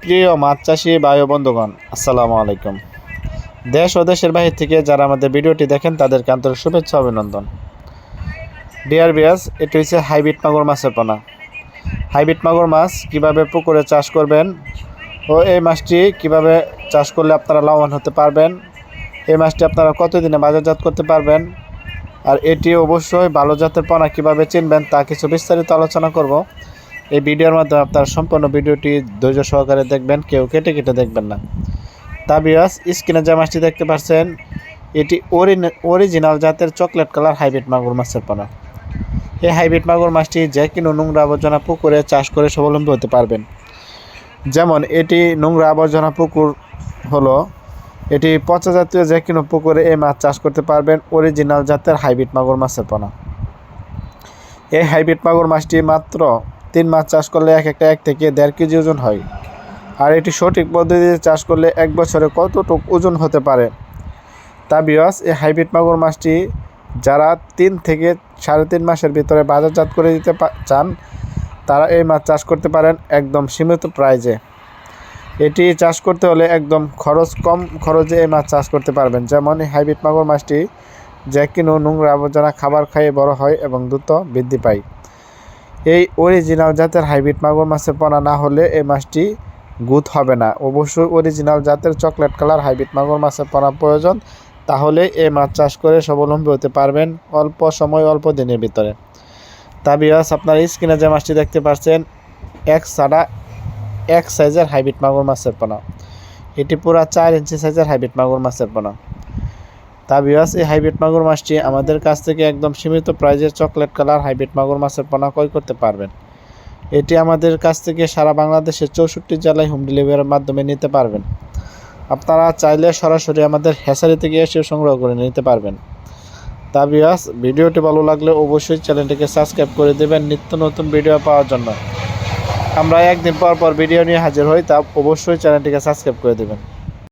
প্রিয় মাছ চাষি ভাই ও বন্ধুগণ, আসসালামু আলাইকুম। দেশ ও দেশের বাহির থেকে যারা আমাদের ভিডিওটি দেখেন তাদেরকে আন্তরিক শুভেচ্ছা অভিনন্দন। ডিয়ার ভিউয়ার্স, এটি হচ্ছে হাইব্রিড মাগুর মাছের পোনা। হাইব্রিড মাগুর মাছ কীভাবে পুকুরে চাষ করবেন ও এই মাছটি কীভাবে চাষ করলে আপনারা লাভবান হতে পারবেন, এই মাছটি আপনারা কতদিনে বাজারজাত করতে পারবেন, আর এটি অবশ্যই ভালো জাতের পোনা কীভাবে চিনবেন তা কিছু বিস্তারিত আলোচনা করব। এই ভিডিওর মাধ্যমে আপনারা সম্পূর্ণ ভিডিওটি ধৈর্য সহকারে দেখবেন, কেউ কেটে কেটে দেখবেন না। তা ভিউয়ার্স, স্ক্রিনে যে মাছটি দেখতে পাচ্ছেন এটি অরিজিনাল জাতের চকলেট কালার হাইব্রিড মাগুর মাছের পোনা। এই হাইব্রিড মাগুর মাছটি যে কোনো নোংরা আবর্জনা পুকুরে চাষ করে স্বাবলম্বী হতে পারবেন। যেমন এটি নোংরা আবর্জনা পুকুর হলো, এটি পচা জাতীয় যে কোনো পুকুরে এই মাছ চাষ করতে পারবেন। অরিজিনাল জাতের হাইব্রিড মাগুর মাছের পোনা। এই হাইব্রিড মাগুর মাছটি মাত্র 3 মাছ চাষ করলে এক থেকে 1.5 কেজি ওজন হয়। আর এটি সঠিক পদ্ধতিতে চাষ করলে 1 বছরে কতটুকু ওজন হতে পারে। তা ভিউয়ার্স, এই হাইব্রিড মাগুর মাছটি যারা 3 থেকে 3.5 মাসের ভিতরে বাজারজাত করে দিতে চান তারা এই মাছ চাষ করতে পারেন একদম সীমিত প্রাইজে। এটি চাষ করতে হলে একদম কম খরচে এই মাছ চাষ করতে পারবেন। যেমন এই হাইব্রিড মাগুর মাছটি যে কোনো নোংরা আবর্জনা খাবার খেয়ে বড় হয় এবং দ্রুত বৃদ্ধি পায়। এই অরিজিনাল জাতের হাইব্রিড মাগুর মাছের পোনা না হলে এই মাছটি গুদ হবে না। অবশ্যই অরিজিনাল জাতের চকলেট কালার হাইব্রিড মাগুর মাছের পোনা প্রয়োজন, তাহলে এই মাছ চাষ করে স্বাবলম্বী হতে পারবেন অল্প সময় অল্প দিনের ভিতরে। তা ভিউয়ার্স, আপনার স্ক্রিনে যে মাছটি দেখতে পাচ্ছেন এক সাইজের হাইব্রিড মাগুর মাছের পোনা। এটি পুরা 4 ইঞ্চি সাইজের হাইব্রিড মাগুর মাছের পোনা। তা ভিউয়ার্স, এই হাইব্রিড মাগুর মাছটি আমাদের কাছ থেকে একদম সীমিত প্রাইজের চকলেট কালার হাইব্রিড মাগুর মাছের পোনা ক্রয় করতে পারবেন। এটি আমাদের কাছ থেকে সারা বাংলাদেশের 64 জেলায় হোম ডেলিভারির মাধ্যমে নিতে পারবেন। আপনারা চাইলে সরাসরি আমাদের হ্যাচারি থেকে এসে সংগ্রহ করে নিতে পারবেন। তা ভিউয়ার্স, ভিডিওটি ভালো লাগলে অবশ্যই চ্যানেলটিকে সাবস্ক্রাইব করে দেবেন নিত্য নতুন ভিডিও পাওয়ার জন্য। আমরা একদিন পর ভিডিও নিয়ে হাজির হই, তা অবশ্যই চ্যানেলটিকে সাবস্ক্রাইব করে দেবেন।